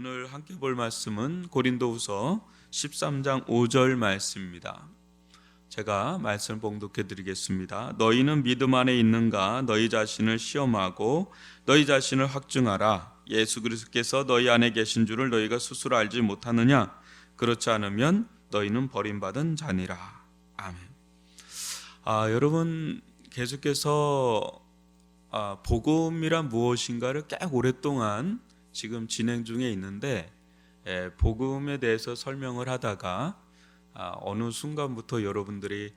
오늘 함께 볼 말씀은 고린도후서 13장 5절 말씀입니다. 제가 말씀을 봉독해 드리겠습니다. 너희는 믿음 안에 있는가? 너희 자신을 시험하고 너희 자신을 확증하라. 예수 그리스도께서 너희 안에 계신 줄을 너희가 스스로 알지 못하느냐? 그렇지 않으면 너희는 버림받은 자니라. 아멘. 여러분 계속해서 복음이란 무엇인가를 꽤 오랫동안 지금 진행 중에 있는데, 복음에 대해서 설명을 하다가 어느 순간부터 여러분들이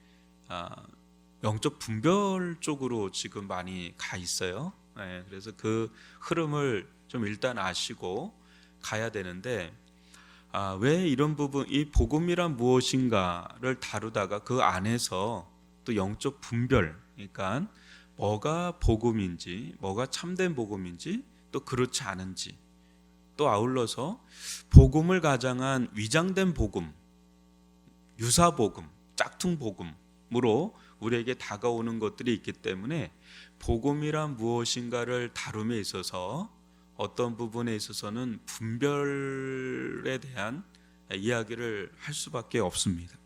영적 분별 쪽으로 지금 많이 가 있어요. 그래서 그 흐름을 좀 일단 아시고 가야 되는데, 왜 이런 부분, 이 복음이란 무엇인가를 다루다가 그 안에서 또 영적 분별, 그러니까 뭐가 복음인지, 뭐가 참된 복음인지, 또 그렇지 않은지, 또 아울러서 복음을 가장한 위장된 복음, 유사복음, 짝퉁복음으로 우리에게 다가오는 것들이 있기 때문에 복음이란 무엇인가를 다룸에 있어서 어떤 부분에 있어서는 분별에 대한 이야기를 할 수밖에 없습니다.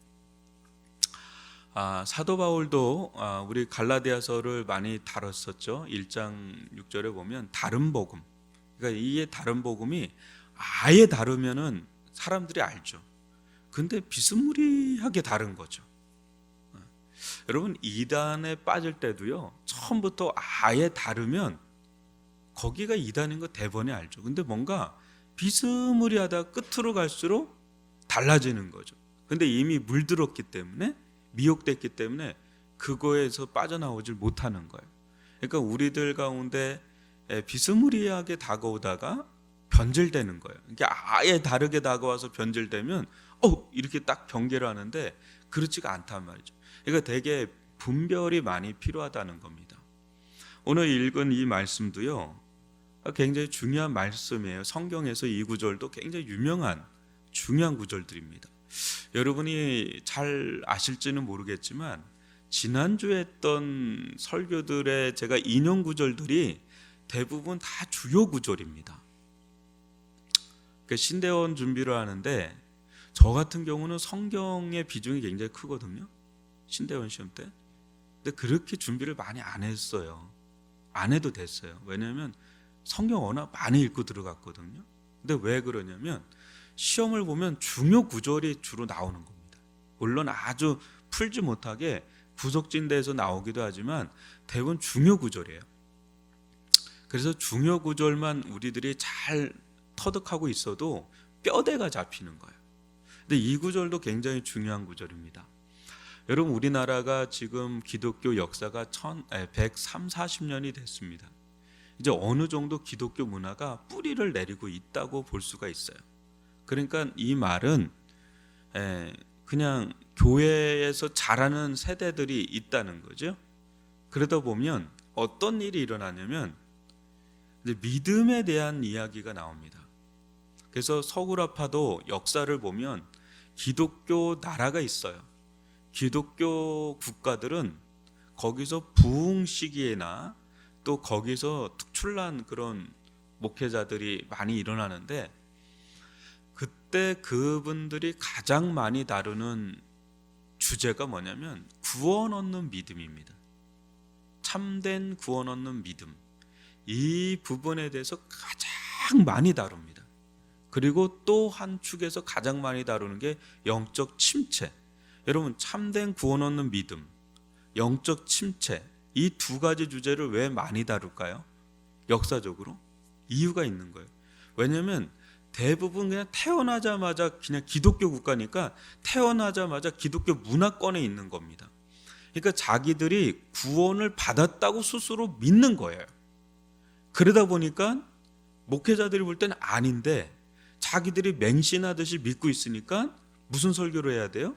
사도 바울도 우리 갈라디아서를 많이 다뤘었죠. 1장 6절에 보면 다른 복음, 그러니까 이게 다른 복음이 아예 다르면은 사람들이 알죠. 근데 비스무리하게 다른 거죠. 여러분 이단에 빠질 때도요, 처음부터 아예 다르면 거기가 이단인 거 대번에 알죠. 근데 뭔가 비스무리하다 끝으로 갈수록 달라지는 거죠. 근데 이미 물들었기 때문에, 미혹됐기 때문에 그거에서 빠져나오질 못하는 거예요. 그러니까 우리들 가운데 비스무리하게 다가오다가 변질되는 거예요. 그러니까 아예 다르게 다가와서 변질되면 이렇게 딱 경계를 하는데 그렇지가 않단 말이죠. 그러니까 되게 분별이 많이 필요하다는 겁니다. 오늘 읽은 이 말씀도요, 굉장히 중요한 말씀이에요. 성경에서 이 구절도 굉장히 유명한 중요한 구절들입니다. 여러분이 잘 아실지는 모르겠지만 지난주에 했던 설교들의 제가 인용 구절들이 대부분 다 주요 구절입니다. 신대원 준비를 하는데 저 같은 경우는 성경의 비중이 굉장히 크거든요. 신대원 시험 때. 근데 그렇게 준비를 많이 안 했어요. 안 해도 됐어요. 왜냐하면 성경 워낙 많이 읽고 들어갔거든요. 근데 왜 그러냐면 시험을 보면 중요 구절이 주로 나오는 겁니다. 물론 아주 풀지 못하게 구석진 데에서 나오기도 하지만 대부분 중요 구절이에요. 그래서 중요 구절만 우리들이 잘 터득하고 있어도 뼈대가 잡히는 거예요. 근데 이 구절도 굉장히 중요한 구절입니다. 여러분 우리나라가 지금 기독교 역사가 130-140년이 됐습니다. 이제 어느 정도 기독교 문화가 뿌리를 내리고 있다고 볼 수가 있어요. 그러니까 이 말은 그냥 교회에서 자라는 세대들이 있다는 거죠. 그러다 보면 어떤 일이 일어나냐면 믿음에 대한 이야기가 나옵니다. 그래서 서구라파도 역사를 보면 기독교 나라가 있어요. 기독교 국가들은 거기서 부흥 시기에나 또 거기서 특출난 그런 목회자들이 많이 일어나는데, 그때 그분들이 가장 많이 다루는 주제가 뭐냐면 구원 얻는 믿음입니다. 참된 구원 얻는 믿음, 이 부분에 대해서 가장 많이 다룹니다. 그리고 또 한 축에서 가장 많이 다루는 게 영적 침체. 여러분 참된 구원 얻는 믿음, 영적 침체, 이 두 가지 주제를 왜 많이 다룰까요? 역사적으로 이유가 있는 거예요. 왜냐하면 대부분 그냥 태어나자마자 그냥 기독교 국가니까 태어나자마자 기독교 문화권에 있는 겁니다. 그러니까 자기들이 구원을 받았다고 스스로 믿는 거예요. 그러다 보니까 목회자들이 볼 때는 아닌데 자기들이 맹신하듯이 믿고 있으니까 무슨 설교를 해야 돼요?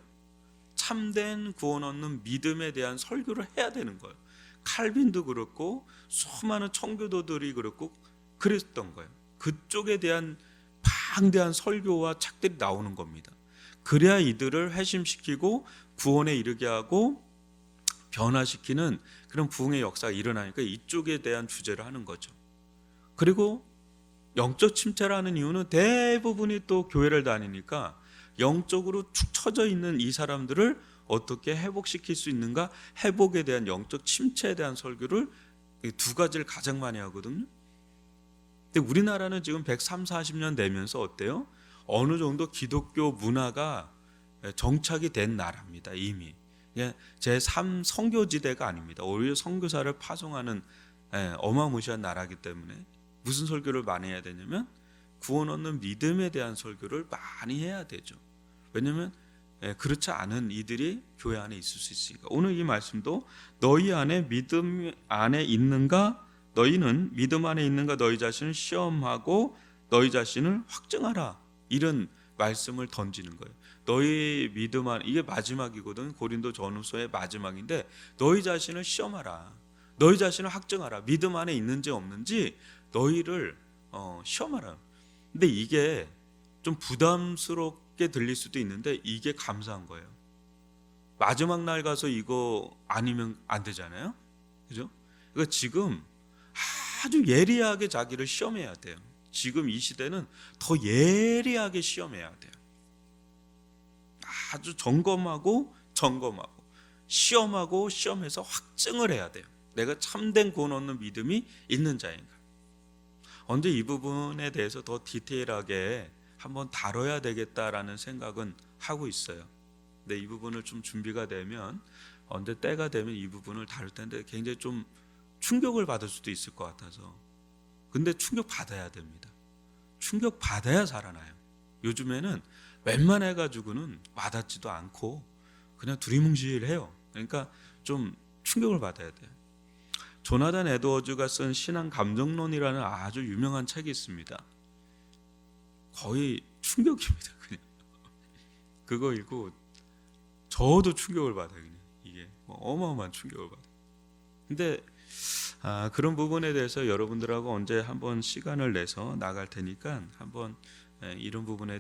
참된 구원 얻는 믿음에 대한 설교를 해야 되는 거예요. 칼빈도 그렇고 수많은 청교도들이 그렇고 그랬던 거예요. 그쪽에 대한 방대한 설교와 책들이 나오는 겁니다. 그래야 이들을 회심시키고 구원에 이르게 하고 변화시키는 그런 부흥의 역사가 일어나니까 이쪽에 대한 주제를 하는 거죠. 그리고 영적 침체라는 이유는 대부분이 또 교회를 다니니까 영적으로 축 처져 있는 이 사람들을 어떻게 회복시킬 수 있는가, 회복에 대한 영적 침체에 대한 설교를 이 두 가지를 가장 많이 하거든요. 근데 우리나라는 지금 130, 40년 되면서 어때요? 어느 정도 기독교 문화가 정착이 된 나라입니다. 이미 제3 선교지대가 아닙니다. 오히려 선교사를 파송하는 어마무시한 나라이기 때문에 무슨 설교를 많이 해야 되냐면 구원 얻는 믿음에 대한 설교를 많이 해야 되죠. 왜냐하면 그렇지 않은 이들이 교회 안에 있을 수 있으니까. 오늘 이 말씀도 너희 안에 믿음 안에 있는가, 너희는 믿음 안에 있는가 너희 자신을 시험하고 너희 자신을 확증하라, 이런 말씀을 던지는 거예요. 너희 믿음 안에, 이게 마지막이거든. 고린도 전후서의 마지막인데 너희 자신을 시험하라, 너희 자신을 확증하라. 믿음 안에 있는지 없는지 너희를 시험하라. 근데 이게 좀 부담스럽게 들릴 수도 있는데 이게 감사한 거예요. 마지막 날 가서 이거 아니면 안 되잖아요. 그죠? 그러니까 지금 아주 예리하게 자기를 시험해야 돼요. 지금 이 시대는 더 예리하게 시험해야 돼요. 아주 점검하고 시험하고 시험해서 확증을 해야 돼요. 내가 참된 구원 얻는 믿음이 있는 자인가. 언제 이 부분에 대해서 더 디테일하게 한번 다뤄야 되겠다라는 생각은 하고 있어요. 근데 이 부분을 좀 준비가 되면, 언제 때가 되면 이 부분을 다룰 텐데 굉장히 좀 충격을 받을 수도 있을 것 같아서. 근데 충격 받아야 됩니다. 충격 받아야 살아나요. 요즘에는 웬만해가지고는 와닿지도 않고 그냥 두리뭉실해요. 그러니까 좀 충격을 받아야 돼요. 조나단 에드워즈가 쓴 신앙 감정론이라는 아주 유명한 책이 있습니다. 거의 충격입니다. 그냥 그거 읽고 저도 충격을 받아요. 그냥 이게 어마어마한 충격을 받아요. 근데 그런 부분에 대해서 여러분들하고 언제 한번 시간을 내서 나갈 테니까 한번 이런 부분에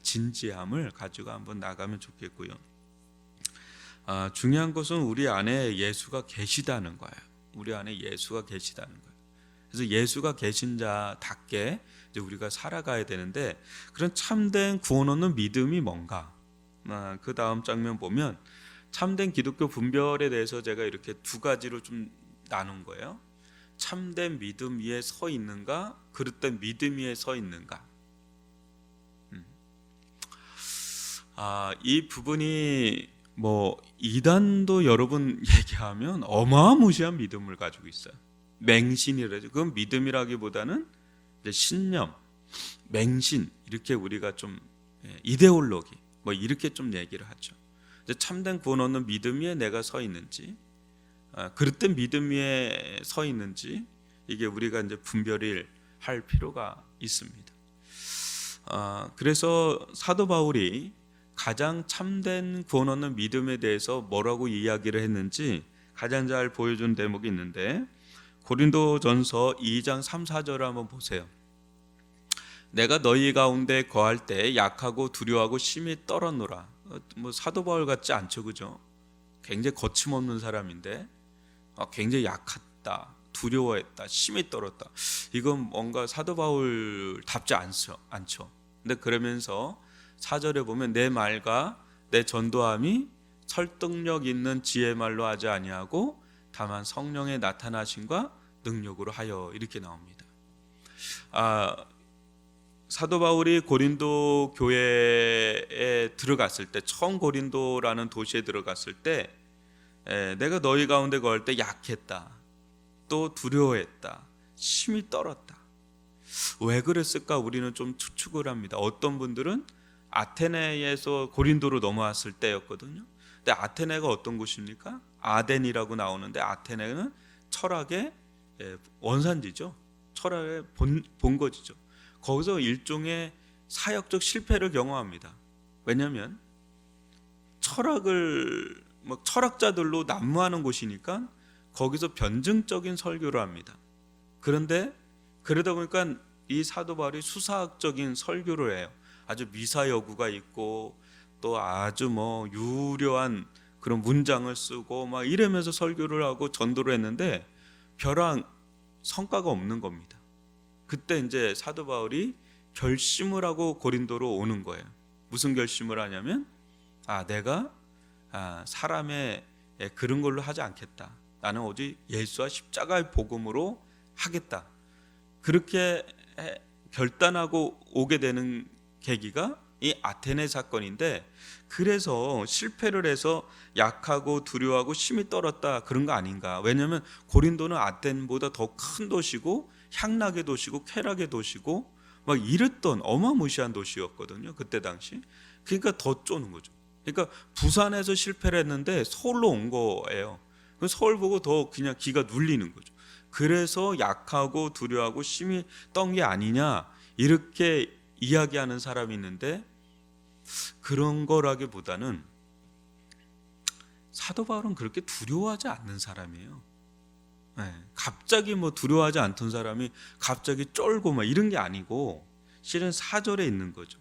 진지함을 가지고 한번 나가면 좋겠고요. 중요한 것은 우리 안에 예수가 계시다는 거예요. 우리 안에 예수가 계시다는 거예요. 그래서 예수가 계신 자답게 이제 우리가 살아가야 되는데, 그런 참된 구원 얻는 믿음이 뭔가? 그 다음 장면 보면 참된 기독교 분별에 대해서 제가 이렇게 두 가지로 좀 나눈 거예요. 참된 믿음 위에 서 있는가, 그릇된 믿음 위에 서 있는가. 이 부분이 이단도 여러분 얘기하면 어마무시한 믿음을 가지고 있어요. 맹신이라죠. 그건 믿음이라기보다는 이제 신념, 맹신, 이렇게 우리가 좀 이데올로기 이렇게 좀 얘기를 하죠. 이제 참된 구원 얻는 믿음 위에 내가 서 있는지, 그릇된 믿음 위에 서 있는지, 이게 우리가 이제 분별을 할 필요가 있습니다. 그래서 사도 바울이 가장 참된 구원 얻는 믿음에 대해서 뭐라고 이야기를 했는지 가장 잘 보여준 대목이 있는데, 고린도전서 2장 3, 4절을 한번 보세요. 내가 너희 가운데 거할 때 약하고 두려워하고 심히 떨었노라. 사도 바울 같지 않죠, 그죠? 굉장히 거침없는 사람인데 굉장히 약했다, 두려워했다, 심히 떨었다. 이건 뭔가 사도 바울답지 않죠. 근데 그러면서 4절에 보면 내 말과 내 전도함이 설득력 있는 지혜 말로 하지 아니하고 다만 성령의 나타나심과 능력으로 하여, 이렇게 나옵니다. 사도 바울이 고린도 교회에 들어갔을 때, 처음 고린도라는 도시에 들어갔을 때 내가 너희 가운데 거할 때 약했다, 또 두려워했다, 심히 떨었다. 왜 그랬을까? 우리는 좀 추측을 합니다. 어떤 분들은 아테네에서 고린도로 넘어왔을 때였거든요. 근데 아테네가 어떤 곳입니까? 아덴이라고 나오는데 아테네는 철학의 원산지죠. 철학의 본거지죠. 거기서 일종의 사역적 실패를 경험합니다. 왜냐하면 철학자들로 난무하는 곳이니까 거기서 변증적인 설교를 합니다. 그런데 그러다 보니까 이 사도 바울이 수사학적인 설교를 해요. 아주 미사여구가 있고 또 아주 유려한 그런 문장을 쓰고 이러면서 설교를 하고 전도를 했는데 별한 성과가 없는 겁니다. 그때 이제 사도 바울이 결심을 하고 고린도로 오는 거예요. 무슨 결심을 하냐면 내가 사람의 그런 걸로 하지 않겠다. 나는 오직 예수와 십자가의 복음으로 하겠다. 그렇게 결단하고 오게 되는 계기가 이 아테네 사건인데, 그래서 실패를 해서 약하고 두려워하고 심히 떨었다 그런 거 아닌가. 왜냐하면 고린도는 아테네보다 더 큰 도시고 향락의 도시고 쾌락의 도시고 막 이랬던 어마무시한 도시였거든요, 그때 당시. 그러니까 더 쪼는 거죠. 그러니까 부산에서 실패를 했는데 서울로 온 거예요. 서울 보고 더 그냥 기가 눌리는 거죠. 그래서 약하고 두려워하고 심히 떤 게 아니냐 이렇게 이야기하는 사람이 있는데, 그런 거라기보다는 사도 바울은 그렇게 두려워하지 않는 사람이에요. 갑자기 뭐 두려워하지 않던 사람이 갑자기 쫄고 막 이런 게 아니고, 실은 4절에 있는 거죠.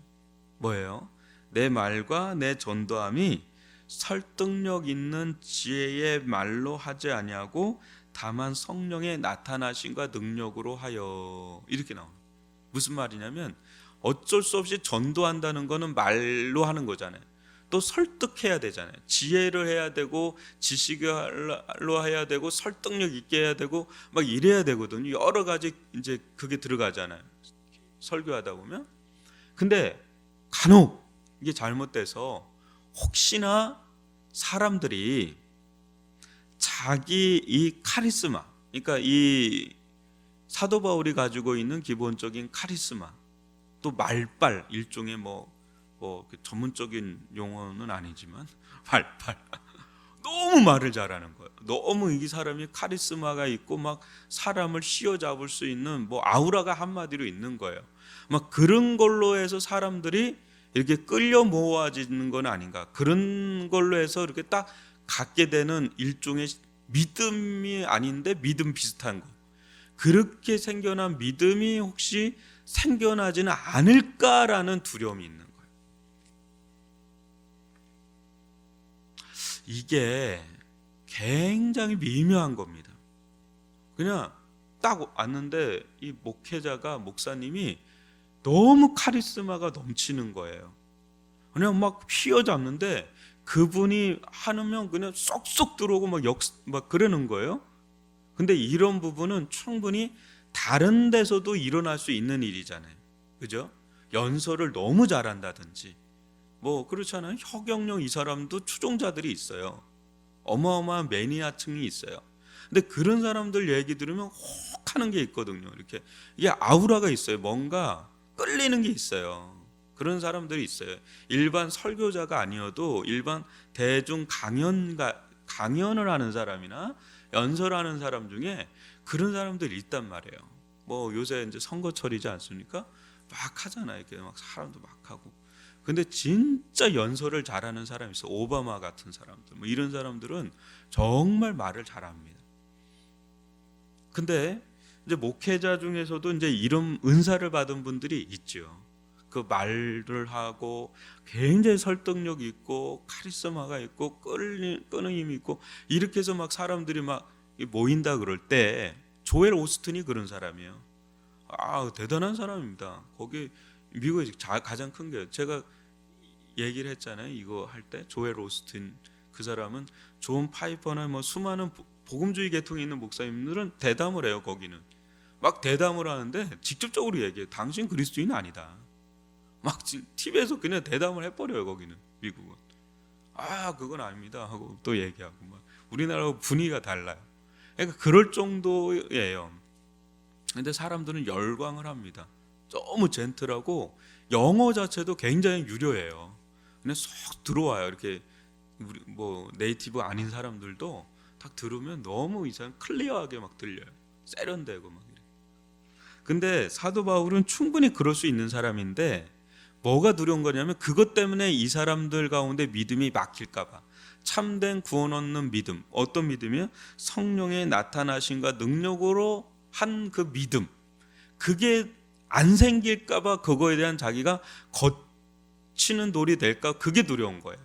뭐예요? 내 말과 내 전도함이 설득력 있는 지혜의 말로 하지 아니하고 다만 성령의 나타나심과 능력으로 하여, 이렇게 나옵니다. 무슨 말이냐면 어쩔 수 없이 전도한다는 거는 말로 하는 거잖아요. 또 설득해야 되잖아요. 지혜를 해야 되고 지식으로 해야 되고 설득력 있게 해야 되고 막 이래야 되거든요. 여러 가지 이제 그게 들어가잖아요, 설교하다 보면. 근데 간혹 이게 잘못돼서 혹시나 사람들이 자기 이 카리스마, 그러니까 이 사도 바울이 가지고 있는 기본적인 카리스마, 또 말빨, 일종의 뭐 전문적인 용어는 아니지만 말빨, 너무 말을 잘하는 거예요. 너무 이 사람이 카리스마가 있고 막 사람을 휘어잡을 수 있는 뭐 아우라가 한마디로 있는 거예요. 막 그런 걸로 해서 사람들이 이렇게 끌려 모아지는 건 아닌가, 그런 걸로 해서 이렇게 딱 갖게 되는 일종의 믿음이 아닌데 믿음 비슷한 거, 그렇게 생겨난 믿음이 혹시 생겨나지는 않을까라는 두려움이 있는 거예요. 이게 굉장히 미묘한 겁니다. 그냥 딱 왔는데 이 목사님이 너무 카리스마가 넘치는 거예요. 그냥 막 휘어잡는데 그분이 하면 그냥 쏙쏙 들어오고 막 그러는 거예요. 근데 이런 부분은 충분히 다른 데서도 일어날 수 있는 일이잖아요, 그죠? 연설을 너무 잘한다든지 뭐 그렇잖아요. 허경영 이 사람도 추종자들이 있어요. 어마어마한 매니아층이 있어요. 근데 그런 사람들 얘기 들으면 혹 하는 게 있거든요. 이렇게 이게 아우라가 있어요. 뭔가 끌리는 게 있어요. 그런 사람들이 있어요. 일반 설교자가 아니어도 일반 대중 강연을 하는 사람이나 연설하는 사람 중에 그런 사람들이 있단 말이에요. 뭐 요새 이제 선거철이지 않습니까? 막 하잖아요. 이렇게 막 사람도 막 하고. 근데 진짜 연설을 잘하는 사람이 있어. 오바마 같은 사람들, 뭐 이런 사람들은 정말 말을 잘합니다. 근데 이제 목회자 중에서도 이제 이런 은사를 받은 분들이 있죠. 그 말을 하고 굉장히 설득력 있고 카리스마가 있고 끄는 힘이 있고 이렇게 해서 막 사람들이 막 모인다 그럴 때, 조엘 오스틴이 그런 사람이에요. 대단한 사람입니다. 거기 미국에 가장 큰 게, 제가 얘기를 했잖아요. 이거 할 때 조엘 오스틴, 그 사람은 존 파이퍼나 뭐 수많은 복음주의 계통에 있는 목사님들은 대담을 해요. 거기는 막 대담을 하는데 직접적으로 얘기해요. 당신 그리스도인 아니다. 막 TV에서 그냥 대담을 해버려요. 거기는 미국은. 그건 아닙니다 하고 또 얘기하고 막. 우리나라하고 분위기가 달라요. 그러니까 그럴 정도예요. 근데 사람들은 열광을 합니다. 너무 젠틀하고 영어 자체도 굉장히 유려해요. 그냥 쏙 들어와요. 이렇게 우리 뭐 네이티브 아닌 사람들도 딱 들으면 너무 이상 클리어하게 막 들려요. 세련되고 막 이래. 근데 사도 바울은 충분히 그럴 수 있는 사람인데, 뭐가 두려운 거냐면 그것 때문에 이 사람들 가운데 믿음이 막힐까봐. 참된 구원 얻는 믿음, 어떤 믿음이요? 성령의 나타나심과 능력으로 한 그 믿음, 그게 안 생길까봐 그거에 대한 자기가 거치는 돌이 될까, 그게 두려운 거예요.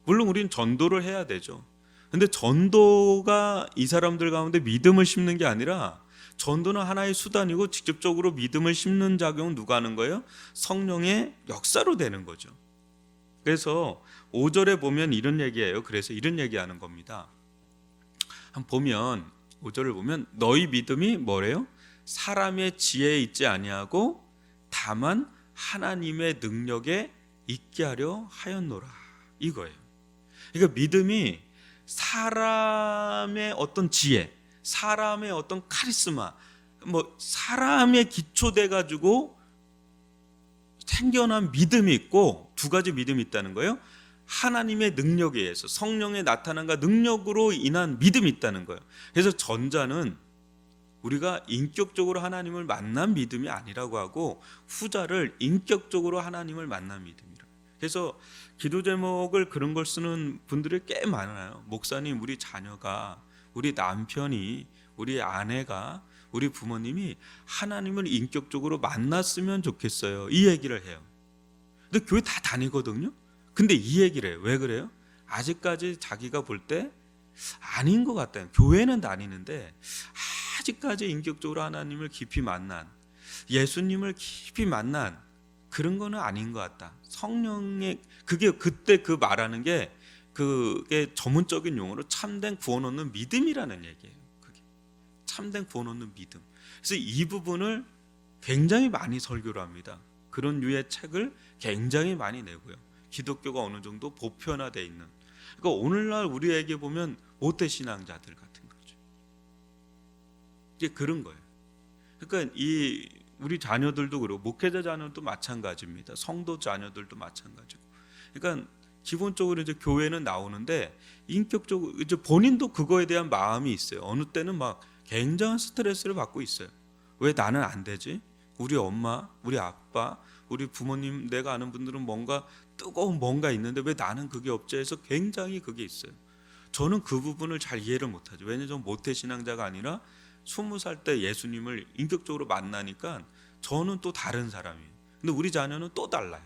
물론 우리는 전도를 해야 되죠. 근데 전도가 이 사람들 가운데 믿음을 심는 게 아니라 전도는 하나의 수단이고 직접적으로 믿음을 심는 작용은 누가 하는 거예요? 성령의 역사로 되는 거죠. 그래서 5절에 보면 이런 얘기예요. 그래서 이런 얘기하는 겁니다. 한번 보면 5절을 보면 너희 믿음이 뭐래요? 사람의 지혜에 있지 아니하고 다만 하나님의 능력에 있게 하려 하였노라, 이거예요. 그러니까 믿음이 사람의 어떤 지혜, 사람의 어떤 카리스마, 뭐 사람의 기초돼 가지고 생겨난 믿음이 있고, 두 가지 믿음이 있다는 거예요. 하나님의 능력에 의해서 성령의 나타남과 능력으로 인한 믿음이 있다는 거예요. 그래서 전자는 우리가 인격적으로 하나님을 만난 믿음이 아니라고 하고, 후자를 인격적으로 하나님을 만난 믿음이라. 그래서 기도 제목을 그런 걸 쓰는 분들이 꽤 많아요. 목사님, 우리 자녀가, 우리 남편이, 우리 아내가, 우리 부모님이 하나님을 인격적으로 만났으면 좋겠어요, 이 얘기를 해요. 근데 교회 다 다니거든요. 근데 이 얘기를 해요. 왜 그래요? 아직까지 자기가 볼 때 아닌 것 같아요. 교회는 다니는데 아직까지 인격적으로 하나님을 깊이 만난, 예수님을 깊이 만난 그런 거는 아닌 것 같다. 성령의, 그게 그때 그 말하는 게, 그게 전문적인 용어로 참된 구원 얻는 믿음이라는 얘기예요. 그게 참된 구원 얻는 믿음. 그래서 이 부분을 굉장히 많이 설교를 합니다. 그런 류의 책을 굉장히 많이 내고요. 기독교가 어느 정도 보편화되어 있는. 그러니까 오늘날 우리에게 보면 모태 신앙자들 같은 거죠. 이제 그런 거예요. 그러니까 이 우리 자녀들도 그렇고 목회자 자녀도 마찬가지입니다. 성도 자녀들도 마찬가지고. 그러니까 기본적으로 이제 교회는 나오는데 인격적으로 이제 본인도 그거에 대한 마음이 있어요. 어느 때는 막 굉장한 스트레스를 받고 있어요. 왜 나는 안 되지? 우리 엄마, 우리 아빠, 우리 부모님, 내가 아는 분들은 뭔가 뜨거운 뭔가 있는데 왜 나는 그게 없지 해서 굉장히 그게 있어요. 저는 그 부분을 잘 이해를 못하죠. 왜냐하면 저는 모태신앙자가 아니라 20살 때 예수님을 인격적으로 만나니까 저는 또 다른 사람이에요. 근데 우리 자녀는 또 달라요.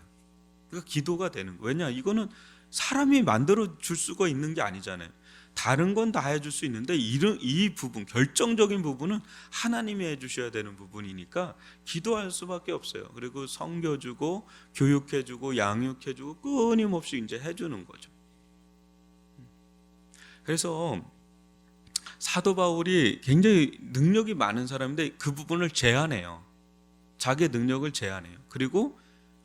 그러니까 기도가 되는 거예요. 왜냐? 이거는 사람이 만들어 줄 수가 있는 게 아니잖아요. 다른 건 다 해줄 수 있는데 이 부분, 결정적인 부분은 하나님이 해주셔야 되는 부분이니까 기도할 수밖에 없어요. 그리고 섬겨주고 교육해주고 양육해주고 끊임없이 이제 해주는 거죠. 그래서 사도 바울이 굉장히 능력이 많은 사람인데 그 부분을 제한해요. 자기의 능력을 제한해요. 그리고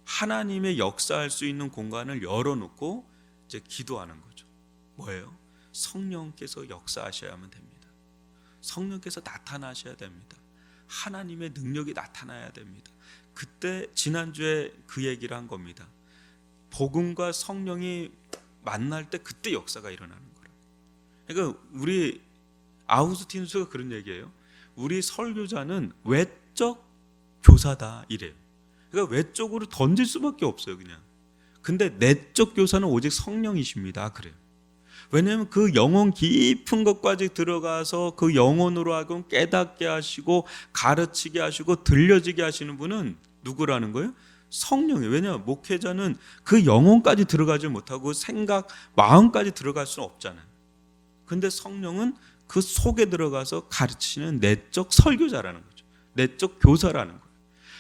하나님의 역사할 수 있는 공간을 열어놓고 이제 기도하는 거죠. 뭐예요? 성령께서 역사하셔야만 됩니다. 성령께서 나타나셔야 됩니다. 하나님의 능력이 나타나야 됩니다. 그때 지난주에 그 얘기를 한 겁니다. 복음과 성령이 만날 때 그때 역사가 일어나는 거예요. 그러니까 우리 아우구스티누스가 그런 얘기예요. 우리 설교자는 외적 교사다 이래요. 그러니까 외적으로 던질 수밖에 없어요, 그냥. 근데 내적 교사는 오직 성령이십니다, 그래요. 왜냐하면 그 영혼 깊은 것까지 들어가서 그 영혼으로 하여금 깨닫게 하시고 가르치게 하시고 들려지게 하시는 분은 누구라는 거예요? 성령이에요. 왜냐하면 목회자는 그 영혼까지 들어가지 못하고 생각, 마음까지 들어갈 수는 없잖아요. 근데 성령은 그 속에 들어가서 가르치는 내적 설교자라는 거죠. 내적 교사라는 거예요.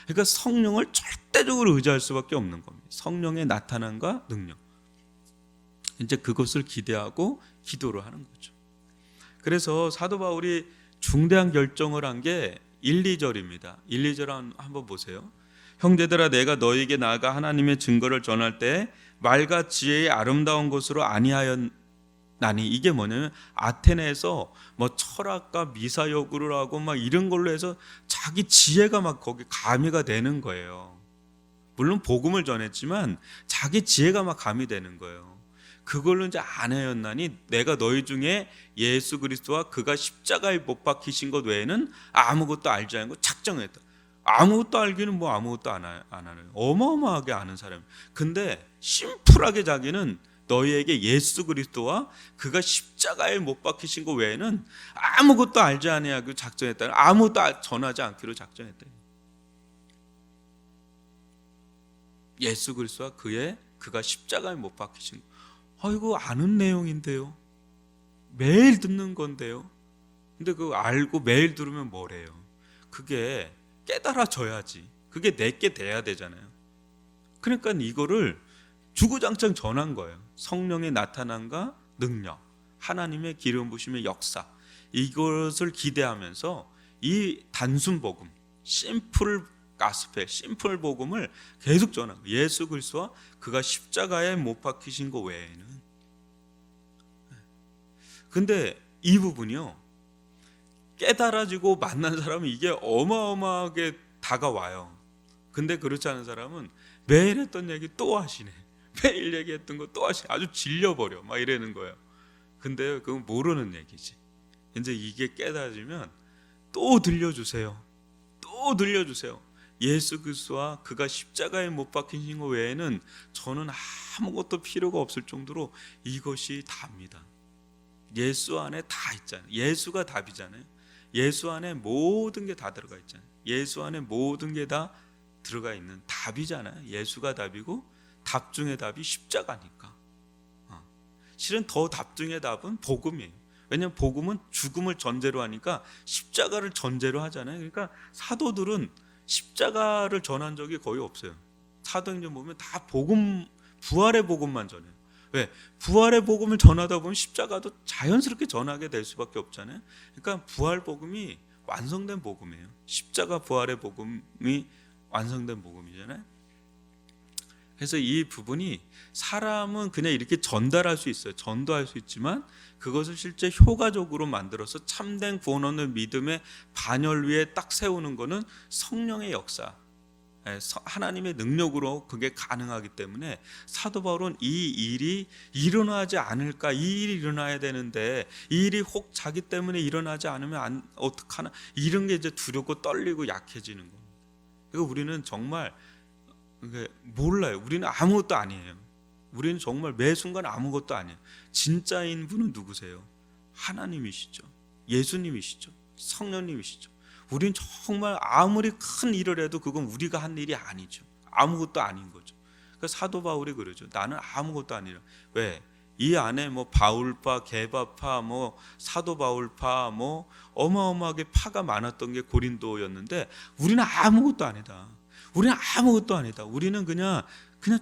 그러니까 성령을 절대적으로 의지할 수밖에 없는 겁니다. 성령의 나타남과 능력. 이제 그것을 기대하고 기도를 하는 거죠. 그래서 사도 바울이 중대한 결정을 한 게 1, 2절입니다. 1, 2절 한번 보세요. 형제들아, 내가 너희에게 나아가 하나님의 증거를 전할 때 말과 지혜의 아름다운 것으로 아니하였나니, 이게 뭐냐면 아테네에서 뭐 철학과 미사여구를 하고 막 이런 걸로 해서 자기 지혜가 막 거기 가미가 되는 거예요. 물론 복음을 전했지만 자기 지혜가 막 가미되는 거예요. 그걸로 이제 아내였나니 내가 너희 중에 예수 그리스도와 그가 십자가에 못 박히신 것 외에는 아무것도 알지 않고 작정했다. 아무것도 알기는 뭐 아무것도 안 하는, 어마어마하게 아는 사람. 근데 심플하게 자기는 너희에게 예수 그리스도와 그가 십자가에 못 박히신 것 외에는 아무것도 알지 아니하고 작정했다. 아무것도 전하지 않기로 작정했다. 예수 그리스도와 그가 십자가에 못 박히신 것. 이거 아는 내용인데요. 매일 듣는 건데요. 근데 그거 알고 매일 들으면 뭐래요? 그게 깨달아져야지. 그게 내게 돼야 되잖아요. 그러니까 이거를 주구장창 전한 거예요. 성령의 나타남과 능력, 하나님의 기름 부심의 역사, 이것을 기대하면서 이 단순 복음, 심플 가스펠, 심플 복음을 계속 전한 거예요. 예수 그리스도와 그가 십자가에 못 박히신 것 외에는. 근데 이 부분이요, 깨달아지고 만난 사람은 이게 어마어마하게 다가와요. 근데 그렇지 않은 사람은 매일 했던 얘기 또 하시네, 매일 얘기했던 거 또 하시네, 아주 질려버려 막 이러는 거예요. 근데 그건 모르는 얘기지. 이제 이게 깨달아지면 또 들려주세요, 또 들려주세요. 예수 그리스도와 그가 십자가에 못 박히신 것 외에는 저는 아무것도 필요가 없을 정도로 이것이 답니다. 예수 안에 다 있잖아요. 예수가 답이잖아요. 예수 안에 모든 게 다 들어가 있잖아요. 예수 안에 모든 게 다 들어가 있는 답이잖아요. 예수가 답이고 답 중의 답이 십자가니까. 실은 더 답 중의 답은 복음이에요. 왜냐하면 복음은 죽음을 전제로 하니까 십자가를 전제로 하잖아요. 그러니까 사도들은 십자가를 전한 적이 거의 없어요. 사도행전 보면 다 복음, 부활의 복음만 전해요. 왜? 부활의 복음을 전하다 보면 십자가도 자연스럽게 전하게 될 수밖에 없잖아요. 그러니까 부활 복음이 완성된 복음이에요. 십자가 부활의 복음이 완성된 복음이잖아요. 그래서 이 부분이 사람은 그냥 이렇게 전달할 수 있어요. 전도할 수 있지만 그것을 실제 효과적으로 만들어서 참된 구원 얻는 믿음의 반열 위에 딱 세우는 것은 성령의 역사, 하나님의 능력으로 그게 가능하기 때문에 사도 바울은 이 일이 일어나지 않을까, 이 일이 일어나야 되는데 이 일이 혹 자기 때문에 일어나지 않으면 어떡하나, 이런 게 이제 두렵고 떨리고 약해지는 겁니다. 그러니까 우리는 정말 몰라요. 우리는 아무것도 아니에요. 우리는 정말 매 순간 아무것도 아니에요. 진짜인 분은 누구세요? 하나님이시죠. 예수님이시죠. 성령님이시죠. 우리는 정말 아무리 큰 일을 해도 그건 우리가 한 일이 아니죠. 아무것도 아닌 거죠. 그러니까 사도 바울이 그러죠. 나는 아무것도 아니라. 왜? 이 안에 뭐 바울파, 게바파, 뭐 사도 바울파, 뭐 어마어마하게 파가 많았던 게 고린도였는데 우리는 아무것도 아니다. 우리는 아무것도 아니다. 우리는 그냥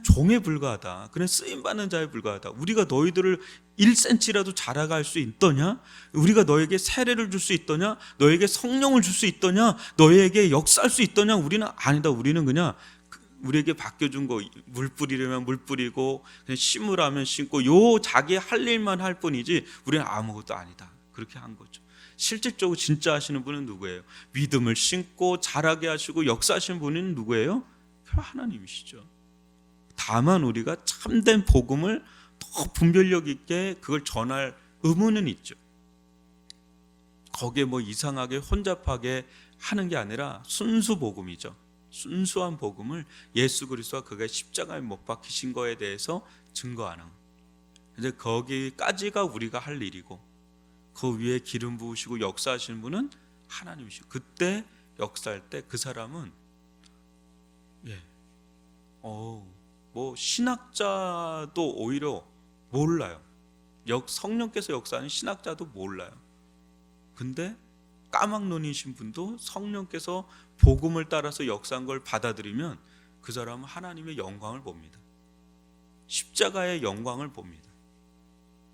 종에 불과하다. 그냥 쓰임받는 자에 불과하다. 우리가 너희들을 1cm라도 자라갈 수 있더냐? 우리가 너에게 세례를 줄 수 있더냐? 너에게 성령을 줄 수 있더냐? 너에게 역사할 수 있더냐? 우리는 아니다. 우리는 그냥 우리에게 맡겨준 거, 물 뿌리려면 물 뿌리고 그냥 심으라면 심고 요 자기 할 일만 할 뿐이지 우리는 아무것도 아니다. 그렇게 한 거죠. 실질적으로 진짜 하시는 분은 누구예요? 믿음을 심고 자라게 하시고 역사하시는 분은 누구예요? 바로 하나님이시죠. 다만 우리가 참된 복음을 더 분별력 있게 그걸 전할 의무는 있죠. 거기에 뭐 이상하게 혼잡하게 하는 게 아니라 순수 복음이죠. 순수한 복음을 예수 그리스도와 그가 십자가에 못 박히신 거에 대해서 증거하는, 이제 거기까지가 우리가 할 일이고 그 위에 기름 부으시고 역사하시는 분은 하나님이시고, 그때 역사할 때 그 사람은 뭐 신학자도 오히려 몰라요. 성령께서 역사하는 신학자도 몰라요. 근데 까막눈이신 분도 성령께서 복음을 따라서 역사한 걸 받아들이면 그 사람은 하나님의 영광을 봅니다. 십자가의 영광을 봅니다.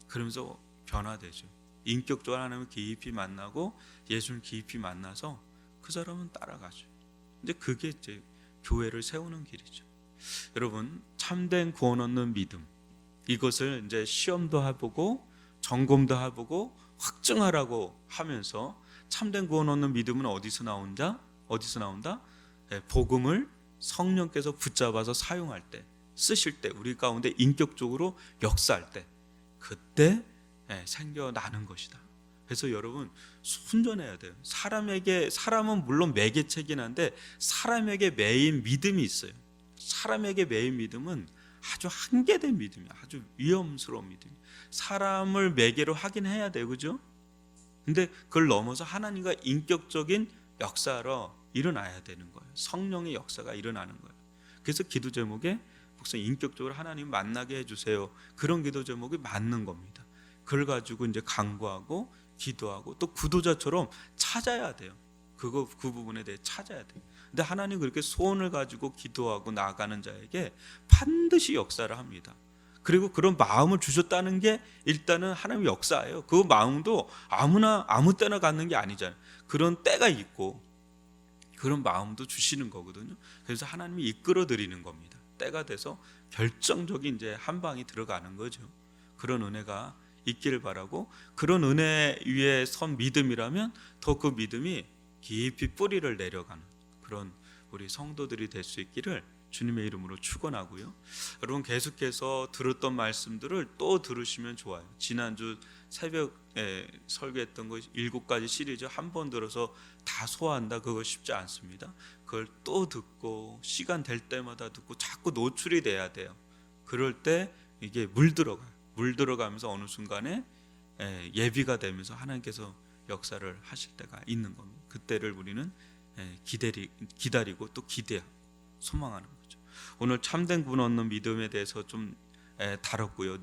그러면서 변화되죠. 인격적으로 하나님을 깊이 만나고 예수를 깊이 만나서 그 사람은 따라가죠. 근데 그게 이제 교회를 세우는 길이죠. 여러분, 참된 구원 얻는 믿음, 이것을 이제 시험도 해보고 점검도 해보고 확증하라고 하면서 참된 구원 얻는 믿음은 어디서 나온다? 복음을 성령께서 붙잡아서 사용할 때, 쓰실 때, 우리 가운데 인격적으로 역사할 때, 그때 생겨나는 것이다. 그래서 여러분 순전해야 돼요. 사람은 물론 매개체긴 한데 사람에게 매인 믿음이 있어요. 사람에게 매인 믿음은 아주 한계된 믿음이야. 아주 위험스러운 믿음. 사람을 매개로 하긴 해야 돼요, 그죠? 근데 그걸 넘어서 하나님과 인격적인 역사로 일어나야 되는 거예요. 성령의 역사가 일어나는 거예요. 그래서 기도 제목에 목사 인격적으로 하나님 만나게 해주세요. 그런 기도 제목이 맞는 겁니다. 그걸 가지고 이제 간구하고 기도하고 또 구도자처럼 찾아야 돼요. 그 부분에 대해 찾아야 돼요. 근데 하나님 그렇게 소원을 가지고 기도하고 나아가는 자에게 반드시 역사를 합니다. 그리고 그런 마음을 주셨다는 게 일단은 하나님의 역사예요. 그 마음도 아무나 아무 때나 갖는 게 아니잖아요. 그런 때가 있고 그런 마음도 주시는 거거든요. 그래서 하나님이 이끌어 드리는 겁니다. 때가 돼서 결정적인 이제 한 방이 들어가는 거죠. 그런 은혜가 있기를 바라고, 그런 은혜 위에 선 믿음이라면 더 그 믿음이 깊이 뿌리를 내려가는 그런 우리 성도들이 될 수 있기를 주님의 이름으로 축원하고요. 여러분 계속해서 들었던 말씀들을 또 들으시면 좋아요. 지난주 새벽에 설교했던 거 7가지 시리즈 한 번 들어서 다 소화한다, 그거 쉽지 않습니다. 그걸 또 듣고 시간 될 때마다 듣고 자꾸 노출이 돼야 돼요. 그럴 때 이게 물들어가요. 물들어가면서 어느 순간에 예비가 되면서 하나님께서 역사를 하실 때가 있는 겁니다. 그때를 우리는 기다리고 또 기대하고 소망하는 거죠. 오늘 참된 구원 얻는 믿음에 대해서 좀 다뤘고요.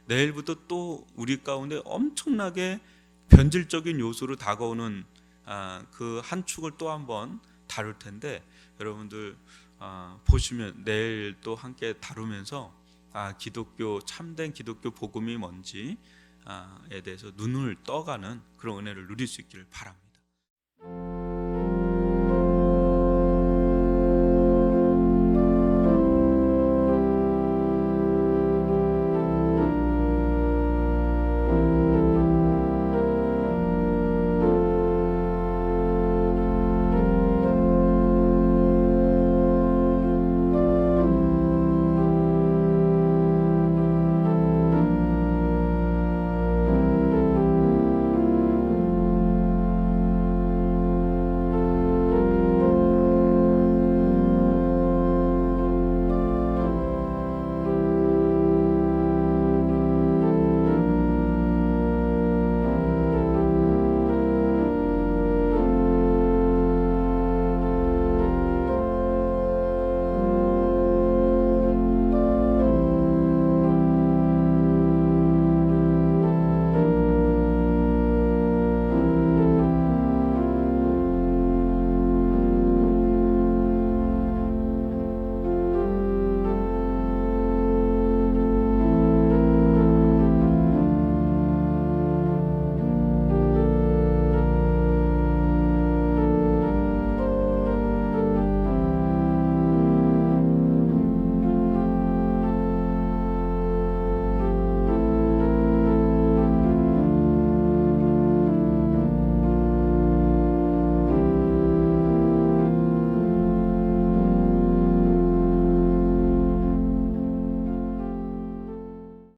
내일부터 또 우리 가운데 엄청나게 변질적인 요소로 다가오는 그 한 축을 또 한번 다룰 텐데, 여러분들 보시면 내일 또 함께 다루면서 기독교, 참된 기독교 복음이 뭔지에 대해서 눈을 떠가는 그런 은혜를 누릴 수 있기를 바랍니다.